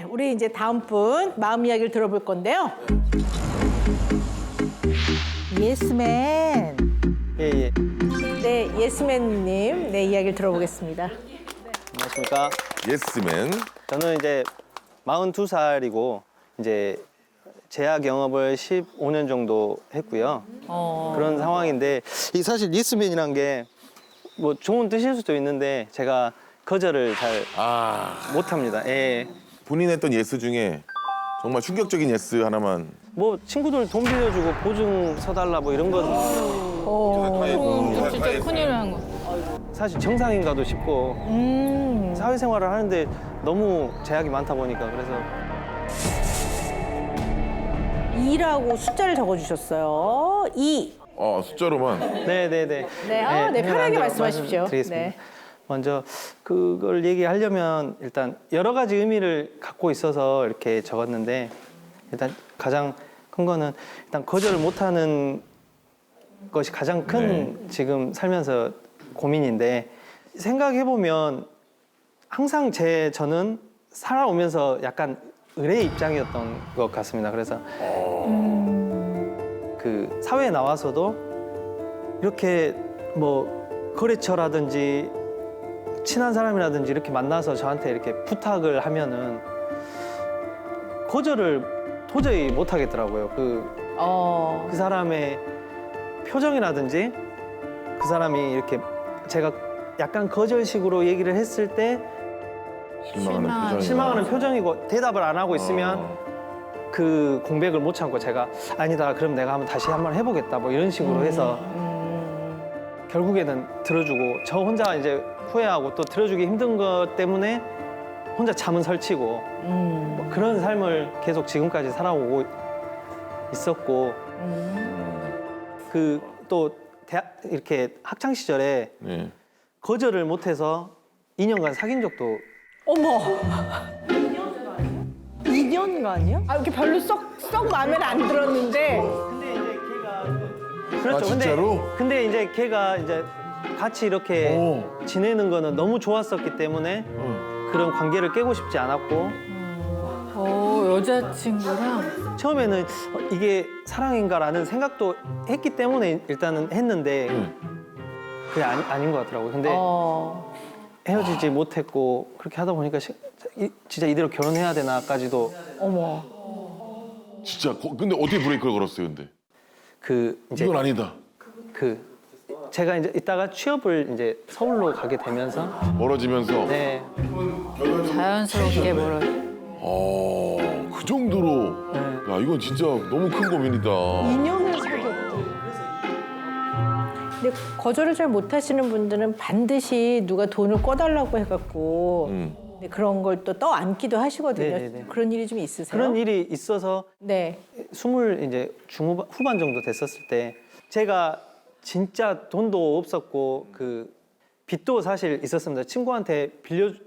네, 우리 이제 다음 분 마음 이야기를 들어볼 건데요. 예스맨. 예. 네, 예스맨님, 네 이야기를 들어보겠습니다. 안녕하십니까. 예스맨. 저는 이제 42살이고 이제 제약 영업을 15년 정도 했고요. 그런 상황인데 이 사실 예스맨이란 게 뭐 좋은 뜻일 수도 있는데 제가 거절을 잘 못합니다. 예. 본인 했던 예스 중에 정말 충격적인 예스 하나만. 뭐 친구들 돈 빌려주고 보증 서달라 뭐 이런 건 진짜 큰일 난 거. 사실 정상인가도 싶고 사회생활을 하는데 너무 제약이 많다 보니까 그래서 2라고 숫자를 적어주셨어요. 2. 숫자로만. 네네네. 네, 네, 편하게 말씀하십시오. 드리겠습니다. 네. 먼저 그걸 얘기하려면 일단 여러 가지 의미를 갖고 있어서 이렇게 적었는데 일단 가장 큰 거는 일단 거절을 못하는 것이 가장 큰 지금 살면서 고민인데 생각해보면 항상 저는 살아오면서 약간 의뢰 입장이었던 것 같습니다. 그래서 그 사회에 나와서도 이렇게 뭐 거래처라든지 친한 사람이라든지 이렇게 만나서 저한테 이렇게 부탁을 하면은 거절을 도저히 못 하겠더라고요. 그 사람의 표정이라든지 그 사람이 이렇게 제가 약간 거절식으로 얘기를 했을 때 실망하는 표정이고 대답을 안 하고 있으면 그 공백을 못 참고 제가 아니다 그럼 내가 다시 한번 해보겠다 뭐 이런 식으로 해서 결국에는 들어주고 저 혼자 이제 후회하고 또 들어주기 힘든 것 때문에 혼자 잠은 설치고 뭐 그런 삶을 계속 지금까지 살아오고 있었고 그 또 대학 이렇게 학창 시절에 네. 거절을 못해서 2년간 사귄 적도 어머. 2년가 아니야? 아, 이렇게 별로 썩 마음에 안 들었는데. 그렇죠. 진짜로? 근데 이제 걔가 이제 같이 이렇게 오. 지내는 거는 너무 좋았었기 때문에 그런 관계를 깨고 싶지 않았고 여자친구랑 처음에는 이게 사랑인가라는 생각도 했기 때문에 일단은 했는데 그게 아닌 것 같더라고요. 근데 헤어지지 못했고 그렇게 하다 보니까 진짜 이대로 결혼해야 되나까지도 어머. 진짜. 근데 어떻게 브레이크를 걸었어요, 근데? 그 이제 이건 아니다. 그 제가 이제 이따가 취업을 이제 서울로 가게 되면서 멀어지면서. 네. 자연스럽게 멀어. 그 정도로. 야, 이건 진짜 너무 큰 고민이다. 2년을 사귀었대. 근데 거절을 잘 못하시는 분들은 반드시 누가 돈을 꿔달라고 해갖고 네, 그런 걸 또 떠안기도 하시거든요. 네네네. 그런 일이 좀 있으세요? 그런 일이 있어서 네. 20 이제 후반 정도 됐었을 때 제가 진짜 돈도 없었고 그 빚도 사실 있었습니다. 친구한테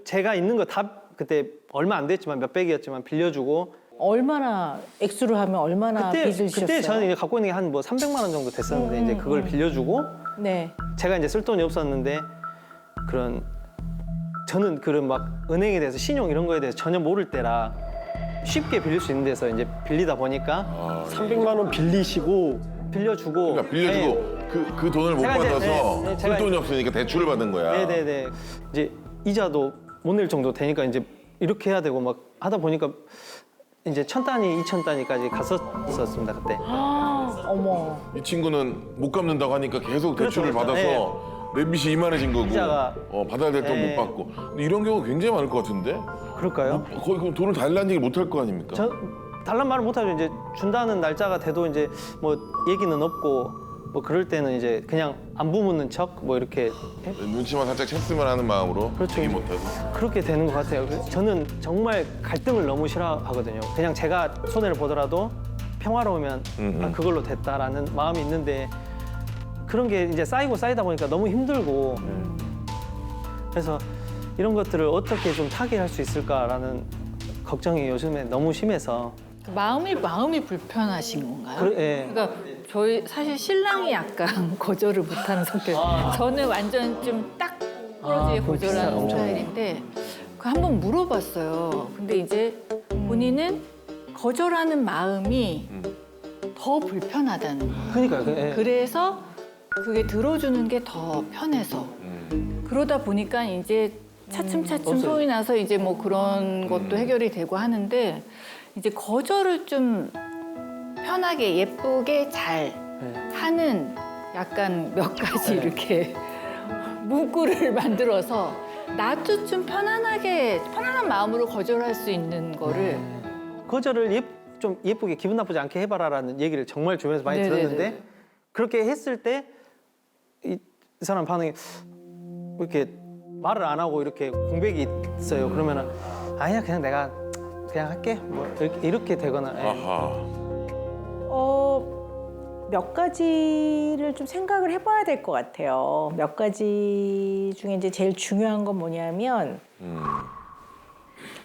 제가 있는 거 다 그때 얼마 안 됐지만 몇백이었지만 빌려주고 얼마나 액수로 하면 얼마나 빚을 지셨어요? 그때 저는 이제 갖고 있는 게 한 뭐 300만 원 정도 됐었는데 이제 그걸 빌려주고 네. 제가 이제 쓸 돈이 없었는데 저는 그런 막 은행에 대해서 신용 이런 거에 대해서 전혀 모를 때라 쉽게 빌릴 수 있는 데서 이제 빌리다 보니까 300만 원 빌리시고 빌려주고 그러니까 빌려주고 그 돈을 못 제가 이제, 받아서 네, 쓸 돈이 없으니까 대출을 받은 거야. 네네네 이제 이자도 못 낼 정도 되니까 이제 이렇게 해야 되고 막 하다 보니까 이제 1000단위, 2000단위까지 갔었습니다 그때. 어머. 이 친구는 못 갚는다고 하니까 계속 대출을 그렇죠. 받아서 랩빚이 이만해진 거고 이자가- 받아야 될 돈 네. 못 받고. 근데 이런 경우가 굉장히 많을 것 같은데? 그럴까요? 거의 그럼 돈을 달라는 얘기 못 할 거 아닙니까? 저 달란 말을 못하죠. 이제 준다는 날짜가 돼도 이제 뭐 얘기는 없고 뭐 그럴 때는 이제 그냥 안부 묻는 척 뭐 이렇게 눈치만 살짝 챘으면 하는 마음으로 그렇죠. 얘기 못하고. 그렇게 되는 것 같아요. 저는 정말 갈등을 너무 싫어하거든요. 그냥 제가 손해를 보더라도 평화로우면 아, 그걸로 됐다라는 마음이 있는데 그런 게 이제 쌓이고 쌓이다 보니까 너무 힘들고 그래서 이런 것들을 어떻게 좀 타개할 수 있을까라는 걱정이 요즘에 너무 심해서 마음이 불편하신 건가요? 예. 그러니까 저희 사실 신랑이 약간 거절을 못하는 성격. 저는 완전 좀 딱 부러지게 거절하는 스타일인데 그 한번 물어봤어요. 근데 이제 본인은 거절하는 마음이 더 불편하다는 거예요. 그러니까요. 예. 그래서 그게 들어주는 게 더 편해서 그러다 보니까 이제 차츰차츰 없어요. 소위 나서 이제 뭐 그런 것도 해결이 되고 하는데 이제 거절을 좀 편하게 예쁘게 잘 하는 약간 몇 가지 이렇게 문구를 만들어서 나도 좀 편안한 마음으로 거절할 수 있는 거를 거절을 좀 예쁘게 기분 나쁘지 않게 해봐라라는 얘기를 정말 주변에서 많이 네네네. 들었는데 그렇게 했을 때 이 사람 반응이 이렇게 말을 안 하고 이렇게 공백이 있어요. 그러면은 아니야 그냥 내가 그냥 할게 뭐 이렇게 되거나. 예. 아하. 몇 가지를 좀 생각을 해봐야 될 것 같아요. 몇 가지 중에 이제 제일 중요한 건 뭐냐면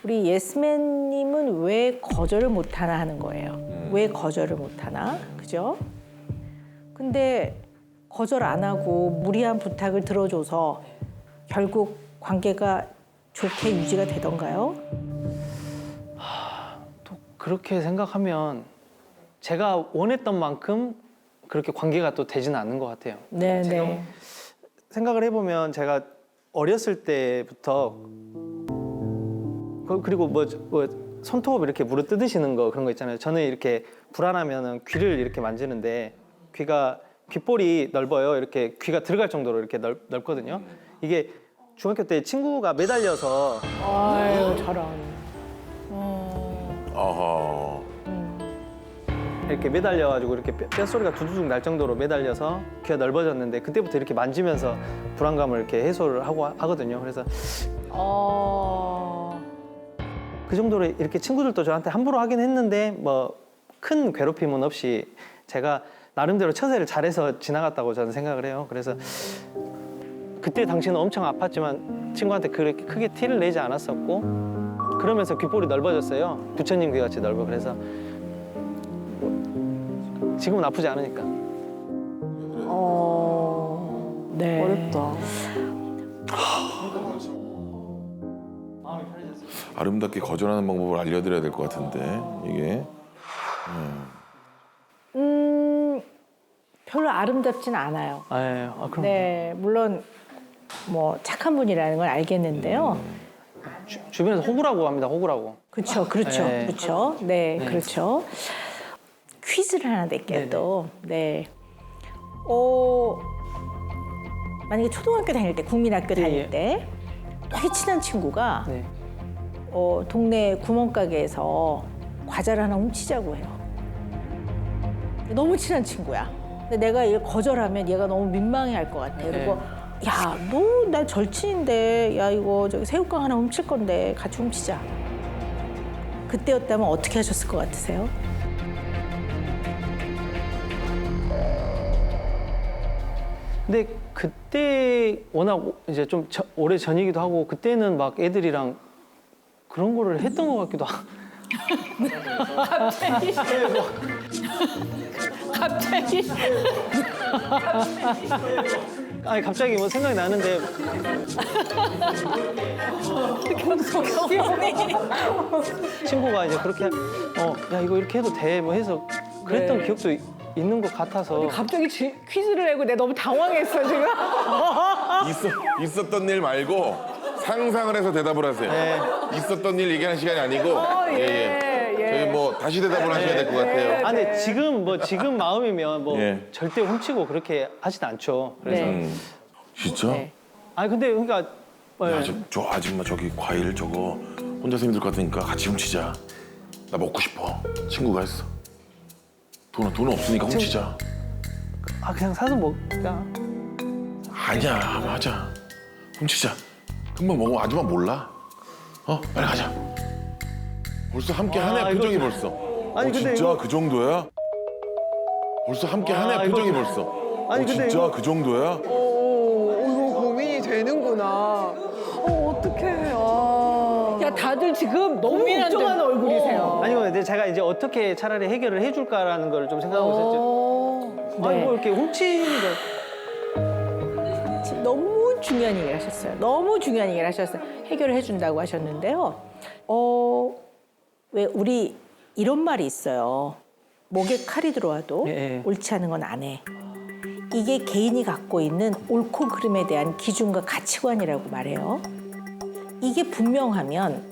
우리 예스맨님은 왜 거절을 못하나 하는 거예요. 왜 거절을 못하나, 그죠? 근데 거절 안 하고 무리한 부탁을 들어줘서 결국 관계가 좋게 유지가 되던가요? 또 그렇게 생각하면 제가 원했던 만큼 그렇게 관계가 또 되지는 않는 것 같아요. 네네. 생각을 해보면 제가 어렸을 때부터 그리고 뭐 손톱 이렇게 물어뜯으시는 거 그런 거 있잖아요. 저는 이렇게 불안하면은 귀를 이렇게 만지는데 귓볼이 넓어요. 이렇게 귀가 들어갈 정도로 이렇게 넓거든요. 이게 중학교 때 친구가 매달려서 아유 저런. 아하. 이렇게 매달려가지고 이렇게 뼛소리가 두두둑 날 정도로 매달려서 귀가 넓어졌는데 그때부터 이렇게 만지면서 불안감을 이렇게 해소를 하거든요. 그래서 그 정도로 이렇게 친구들도 저한테 함부로 하긴 했는데 뭐 큰 괴롭힘은 없이 제가 나름대로 처세를 잘해서 지나갔다고 저는 생각을 해요. 그래서 그때 당시는 엄청 아팠지만 친구한테 그렇게 크게 티를 내지 않았었고 그러면서 귓볼이 넓어졌어요. 부처님 귀같이 넓어. 그래서 지금은 아프지 않으니까. 네. 어렵다. 아름답게 거절하는 방법을 알려드려야 될 것 같은데 이게. 별로 아름답진 않아요. 그럼 네, 물론 뭐 착한 분이라는 걸 알겠는데요. 주변에서 호구라고 합니다. 호구라고. 그렇죠, 그렇죠, 네. 그렇죠. 네, 그렇죠. 퀴즈를 하나 낼게요, 또. 네. 만약에 초등학교 다닐 때, 국민학교 다닐 예. 때 되게 친한 친구가 네. 동네 구멍가게에서 과자를 하나 훔치자고 해요. 너무 친한 친구야. 근데 내가 이걸 거절하면 얘가 너무 민망해할 것 같아. 그리고 야, 너 나 절친인데, 야 이거 저기 새우깡 하나 훔칠 건데 같이 훔치자. 그때였다면 어떻게 하셨을 것 같으세요? 근데 그때 워낙 이제 좀 오래 전이기도 하고 그때는 막 애들이랑 그런 거를 했던 것 같기도 하고. 갑자기 아니 갑자기 뭐 생각이 나는데 친구가 이제 그렇게 야 이거 이렇게 해도 돼 뭐 해서 그랬던 기억도 있는 것 같아서. 갑자기 퀴즈를 내고 내가 너무 당황했어 지금. 있었던 일 말고 상상을 해서 대답을 하세요. 네. 있었던 일 얘기하는 시간이 아니고. 저희 뭐 다시 대답을 하셔야 될 것 같아요. 아 근데 지금 마음이면 뭐 예. 절대 훔치고 그렇게 하진 않죠. 그래서 네. 진짜? 네. 아니 근데 그러니까 야, 저 아줌마 저기 과일 저거 혼자서 힘들 것 같으니까 같이 훔치자. 나 먹고 싶어. 친구가 했어. 돈 없으니까 훔치자. 그냥 사서 먹자. 아니야, 맞아. 훔치자. 금방 먹으면 아줌마 몰라. 빨리 가자. 벌써 함께 하네, 표정이 벌써. 아니, 근데 진짜 이거- 그 정도야? 벌써 함께 하네, 표정이 이거- 벌써. 아니, 근데 진짜 이거- 그 정도야? 이거 고민이 되는구나. 어떡해. 야 다들 지금 너무 걱정하는 얼굴이세요. 아니 근데 제가 이제 어떻게 차라리 해결을 해줄까라는 걸 좀 생각하고 있었죠. 아니 뭐 이렇게 훔치는 거. 지금 너무 중요한 얘기를 하셨어요. 너무 중요한 얘기를 하셨어요. 해결을 해준다고 하셨는데요. 왜 우리 이런 말이 있어요. 목에 칼이 들어와도 예. 옳지 않은 건 안 해. 이게 개인이 갖고 있는 옳고 그름에 대한 기준과 가치관이라고 말해요. 이게 분명하면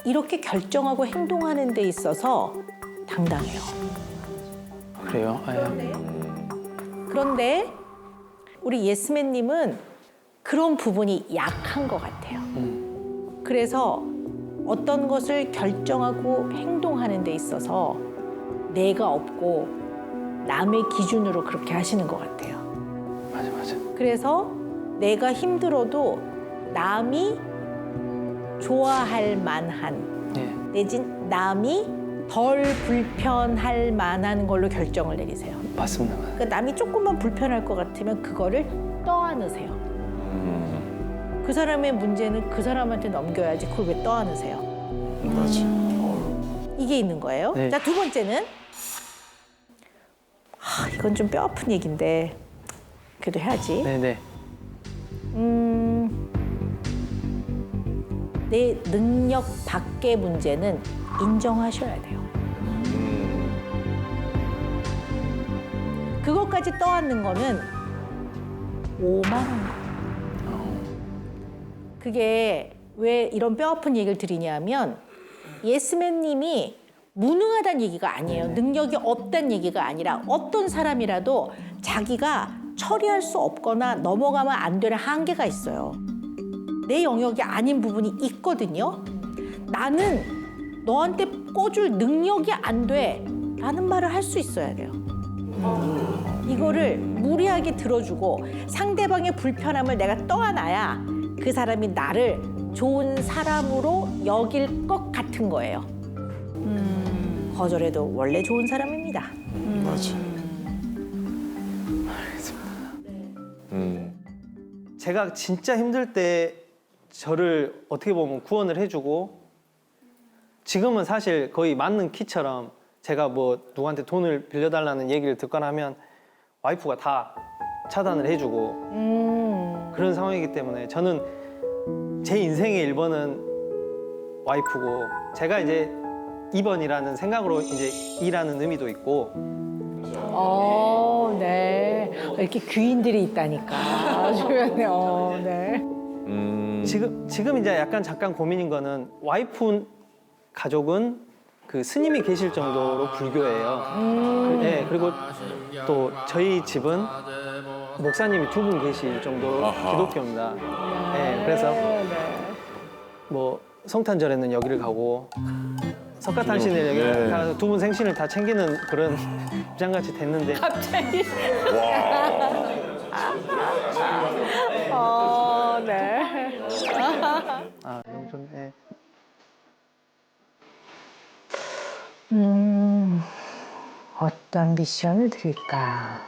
이렇게 결정하고 행동하는 데 있어서 당당해요. 그래요? 예. 그런데 우리 예스맨님은 그런 부분이 약한 것 같아요. 그래서 어떤 것을 결정하고 행동하는 데 있어서 내가 없고 남의 기준으로 그렇게 하시는 것 같아요. 맞아. 그래서 내가 힘들어도 남이 좋아할 만한 예. 내진 남이 덜 불편할 만한 걸로 결정을 내리세요. 맞습니다. 그러니까 남이 조금만 불편할 것 같으면 그거를 떠안으세요. 그 사람의 문제는 그 사람한테 넘겨야지 그걸 왜 떠안으세요? 맞아. 이게 있는 거예요. 네. 자, 두 번째는 이건 좀 뼈아픈 얘기인데 그래도 해야지. 네네. 내 능력 밖의 문제는 인정하셔야 돼요. 그것까지 떠안는 거는 오만한 거예요. 그게 왜 이런 뼈아픈 얘기를 드리냐면 예스맨님이 무능하다는 얘기가 아니에요. 능력이 없다는 얘기가 아니라 어떤 사람이라도 자기가 처리할 수 없거나 넘어가면 안 되는 한계가 있어요. 내 영역이 아닌 부분이 있거든요. 나는 너한테 꿔줄 능력이 안 돼. 라는 말을 할 수 있어야 돼요. 이거를 무리하게 들어주고 상대방의 불편함을 내가 떠안아야 그 사람이 나를 좋은 사람으로 여길 것 같은 거예요. 거절해도 원래 좋은 사람입니다. 맞아. 제가 진짜 힘들 때 저를 어떻게 보면 구원을 해주고 지금은 사실 거의 맞는 키처럼 제가 뭐 누구한테 돈을 빌려달라는 얘기를 듣거나 하면 와이프가 다 차단을 해주고 그런 상황이기 때문에 저는 제 인생의 1번은 와이프고 제가 이제 2번이라는 생각으로 이제 일하는 의미도 있고 네. 이렇게 귀인들이 있다니까. 주변에. 네. 지금 이제 약간 잠깐 고민인 거는 와이프 가족은 그 스님이 계실 정도로 불교예요. 네, 그리고 또 저희 집은 목사님이 2분 계실 정도로 아하. 기독교입니다. 네, 그래서 뭐 성탄절에는 여기를 가고 석가탄신일 여기를 가서 2분 생신을 다 챙기는 그런 입장같이 됐는데 네. 너무 좋네. 어떤 미션을 드릴까?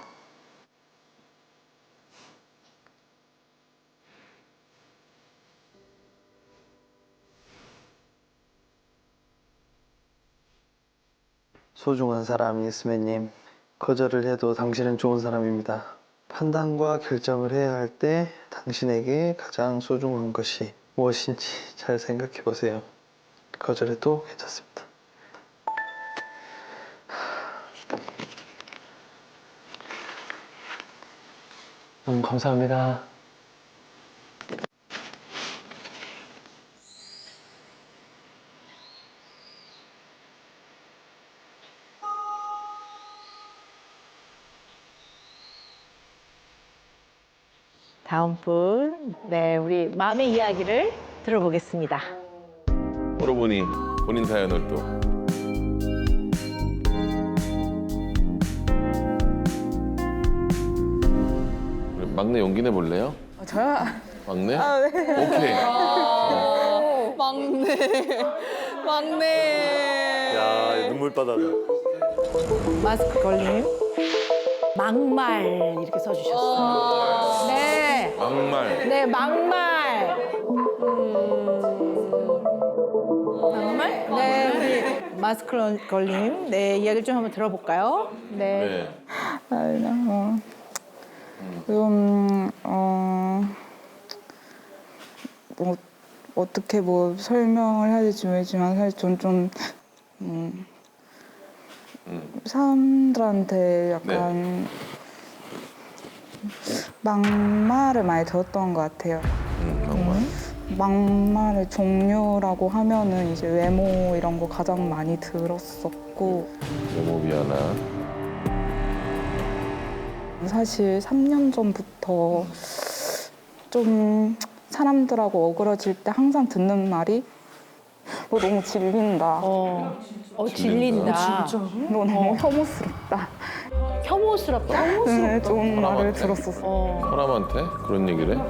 소중한 사람 예스맨님, 거절을 해도 당신은 좋은 사람입니다. 판단과 결정을 해야 할 때 당신에게 가장 소중한 것이 무엇인지 잘 생각해 보세요. 거절해도 괜찮습니다. 너무 감사합니다. 다음 분, 네, 우리 마음의 이야기를 들어보겠습니다. 여러분이 본인 사연을 또. 우리 막내 용기 내볼래요? 저요? 막내? 네. 오케이. 막내. 야, 눈물바다다. 마스크 걸림. 막말 이렇게 써주셨어요. 네, 막말. 네, 막말. 막말? 네, 우리 마스크 걸림. 네, 이야기를 좀 한번 들어볼까요? 네. 네. 뭐 어떻게 뭐 설명을 해야 될지 모르지만 사실 전 좀 사람들한테 약간 막말을 많이 들었던 것 같아요. 정말. 막말의 종류라고 하면은 이제 외모 이런 거 가장 많이 들었었고, 외모비 하나. 사실 3년 전부터 좀 사람들하고 어그러질 때 항상 듣는 말이 너 너무 질린다. 질린다. 너 너무 혐오스럽다. 혐오스럽다. 네, 좋은 말을 들었었어요. 사람한테 그런 얘기를 해?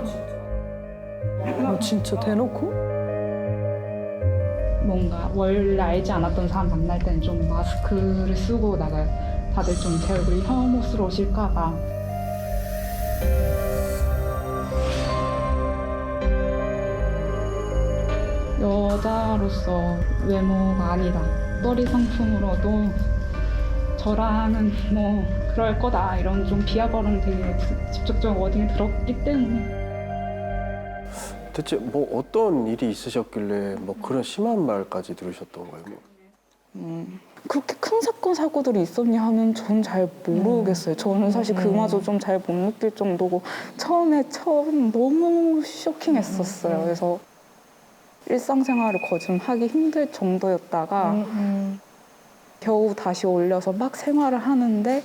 진짜 대놓고? 뭔가 원래 알지 않았던 사람 만날 때는 좀 마스크를 쓰고 나가요. 다들 좀 제 얼굴이 혐오스러우실까 봐. 여자로서 외모가 아니다. 머리 상품으로도 저랑은 뭐 그럴 거다. 이런 좀 비하 발언이 되게 직접적으로 워딩이 들었기 때문에. 대체 뭐 어떤 일이 있으셨길래 뭐 그런 심한 말까지 들으셨던 거예요? 그렇게 큰 사건 사고들이 있었냐 하면 전 잘 모르겠어요. 저는 사실 그마저 좀 잘 못 느낄 정도고 처음 너무 쇼킹했었어요. 그래서 일상생활을 거의 하기 힘들 정도였다가 겨우 다시 올려서 막 생활을 하는데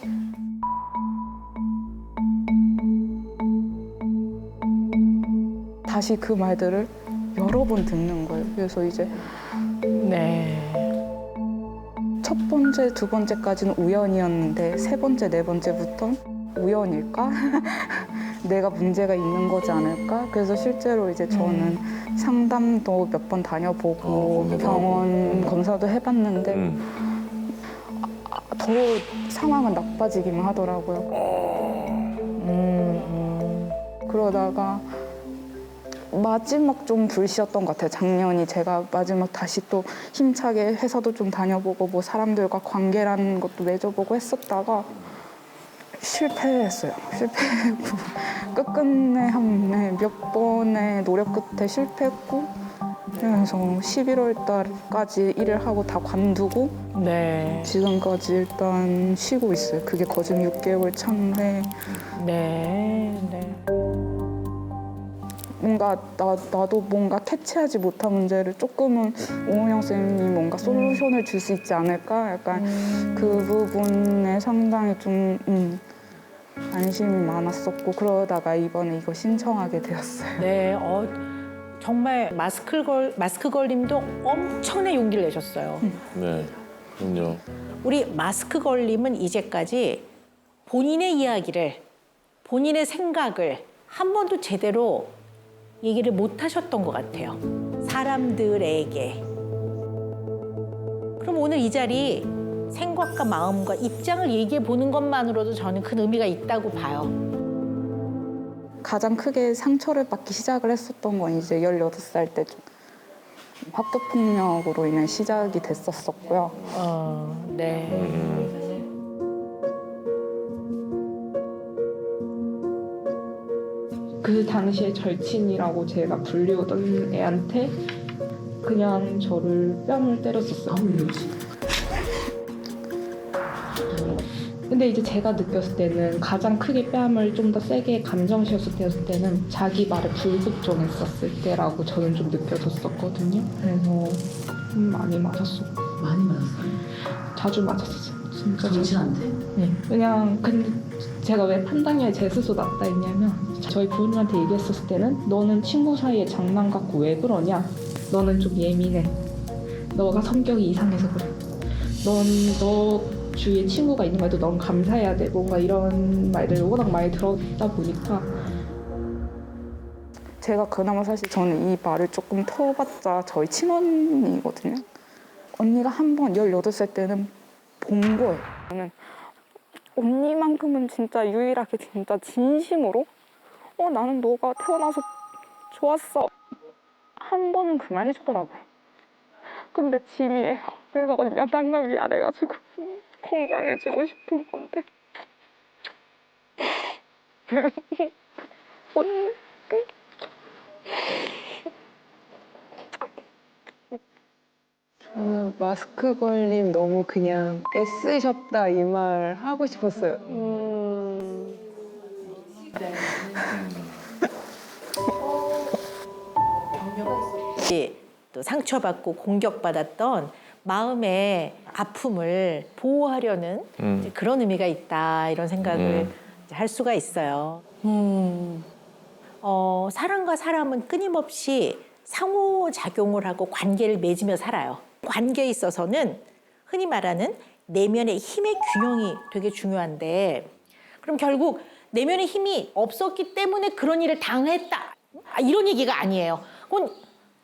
다시 그 말들을 여러 번 듣는 거예요. 그래서 이제 네. 첫 번째, 두 번째까지는 우연이었는데 세 번째, 네 번째부터 우연일까? 내가 문제가 있는 거지 않을까? 그래서 실제로 이제 저는 상담도 몇 번 다녀보고 검사도 병원 검사도 해봤는데 더 상황은 나빠지기만 하더라고요. 그러다가 마지막 좀 불씨였던 것 같아요. 작년이 제가 마지막 다시 또 힘차게 회사도 좀 다녀보고 뭐 사람들과 관계라는 것도 맺어보고 했었다가 실패했어요. 실패했고 끝끝내 몇 번의 노력 끝에 실패했고 그래서 11월 달까지 일을 하고 다 관두고 네. 지금까지 일단 쉬고 있어요. 그게 거진 6개월 차인데 네. 네. 뭔가 나도 뭔가 캐치하지 못한 문제를 조금은 오은영 쌤이 뭔가 솔루션을 줄 수 있지 않을까? 약간 그 부분에 상당히 좀 관심이 많았었고 그러다가 이번에 이거 신청하게 되었어요. 네. 정말 마스크 걸림도 엄청난 용기를 내셨어요. 네. 그럼요. 우리 마스크 걸림은 이제까지 본인의 이야기를, 본인의 생각을 한 번도 제대로 얘기를 못 하셨던 것 같아요. 사람들에게. 그럼 오늘 이 자리 생각과 마음과 입장을 얘기해 보는 것만으로도 저는 큰 의미가 있다고 봐요. 가장 크게 상처를 받기 시작을 했었던 건 이제 18살 때 좀 학교폭력으로 인해 시작이 됐었었고요. 네. 그 당시에 절친이라고 제가 불리우던 애한테 그냥 저를 뺨을 때렸었어요. 근데 이제 제가 느꼈을 때는 가장 크게 뺨을 좀 더 세게 감정 실었을 때는 자기 말에 불복종했었을 때라고 저는 좀 느껴졌었거든요. 그래서 많이 맞았어. 많이 맞았어요? 자주 맞았었어요. 진짜 자주. 정신한테? 네. 그냥 근데 제가 왜 판단력이 제 스스로 낮다 했냐면 저희 부모님한테 얘기했었을 때는 너는 친구 사이에 장난 갖고 왜 그러냐? 너는 좀 예민해. 너가 성격이 이상해서 그래. 너 주위에 친구가 있는 말도 넌 감사해야 돼. 뭔가 이런 말들을 워낙 많이 들었다 보니까 제가 그나마 사실 저는 이 말을 조금 터봤자 저희 친언니거든요. 언니가 한 번 18살 때는 본 거예요. 저는 언니만큼은 진짜 유일하게 진짜 진심으로 나는 너가 태어나서 좋았어. 한 번은 그 말 해주더라고요. 근데 짐이에요. 그래서 언니가 항상 미안해가지고 건강해지고 싶은 건데 언니 저는 마스크 걸림 너무 그냥 애쓰셨다 이 말 하고 싶었어요. 또 상처받고 공격받았던 마음의 아픔을 보호하려는 이제 그런 의미가 있다 이런 생각을 이제 할 수가 있어요. 사람과 사람은 끊임없이 상호작용을 하고 관계를 맺으며 살아요. 관계에 있어서는 흔히 말하는 내면의 힘의 균형이 되게 중요한데 그럼 결국 내면의 힘이 없었기 때문에 그런 일을 당했다. 이런 얘기가 아니에요. 그건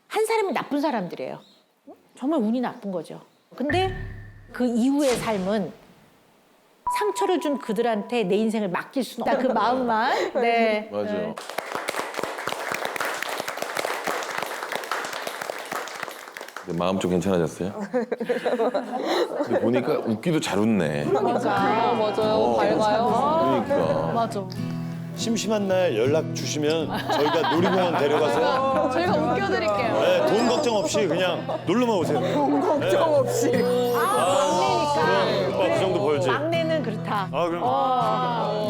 한 사람이 나쁜 사람들이에요. 정말 운이 나쁜 거죠. 근데 그 이후의 삶은 상처를 준 그들한테 내 인생을 맡길 수는 없다. 그 마음만. 네. 맞아. 근데 마음 좀 괜찮아졌어요? 근데 보니까 웃기도 잘 웃네. 맞아요. 밝아요. 그러니까. 맞아. 심심한 날 연락 주시면 저희가 놀이공원 데려가서 저희가 웃겨드릴게요. 네, 돈 걱정 없이 그냥 놀러만 오세요. 돈 걱정 없이. 그럼 오빠 그 정도 벌지. 막내는 그렇다. 아 그럼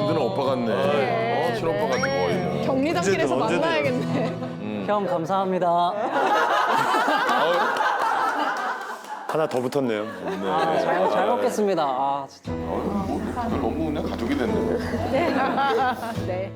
누나 오빠 같네. 친오빠 같은 거의 뭐. 경리단길에서 언제든. 만나야겠네. 형 감사합니다. 하나 더 붙었네요. 잘 먹겠습니다. 아 진짜. 너무 그냥 가족이 됐네. 네.